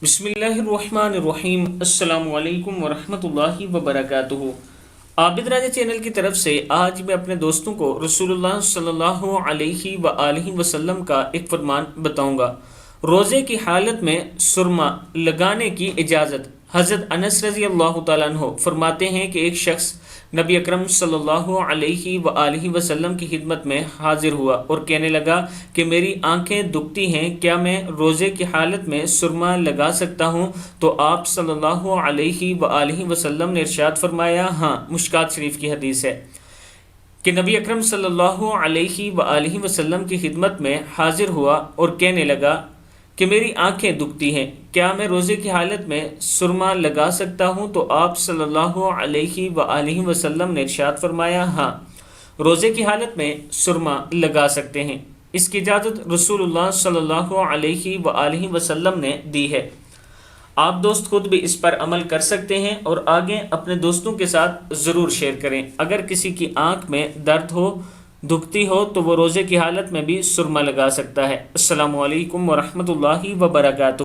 بسم اللہ الرحمن الرحیم۔ السلام علیکم ورحمۃ اللہ وبرکاتہ۔ آبدراجہ چینل کی طرف سے آج میں اپنے دوستوں کو رسول اللہ صلی اللہ علیہ وآلہ وسلم کا ایک فرمان بتاؤں گا۔ روزے کی حالت میں سرما لگانے کی اجازت۔ حضرت انس رضی اللہ تعالیٰ عنہ فرماتے ہیں کہ ایک شخص نبی اکرم صلی اللہ علیہ وآلہ وسلم کی خدمت میں حاضر ہوا اور کہنے لگا کہ میری آنکھیں دکھتی ہیں، کیا میں روزے کی حالت میں سرما لگا سکتا ہوں؟ تو آپ صلی اللہ علیہ وآلہ وسلم نے ارشاد فرمایا، ہاں۔ مشکات شریف کی حدیث ہے کہ نبی اکرم صلی اللہ علیہ وآلہ وسلم کی خدمت میں حاضر ہوا اور کہنے لگا کہ میری آنکھیں دکھتی ہیں، کیا میں روزے کی حالت میں سرما لگا سکتا ہوں؟ تو آپ صلی اللہ علیہ وآلہ وسلم نے ارشاد فرمایا، ہاں، روزے کی حالت میں سرما لگا سکتے ہیں۔ اس کی اجازت رسول اللہ صلی اللہ علیہ وآلہ وسلم نے دی ہے۔ آپ دوست خود بھی اس پر عمل کر سکتے ہیں اور آگے اپنے دوستوں کے ساتھ ضرور شیئر کریں۔ اگر کسی کی آنکھ میں درد ہو، دکھتی ہو، تو وہ روزے کی حالت میں بھی سرما لگا سکتا ہے۔ السلام علیکم ورحمۃ اللہ وبرکاتہ۔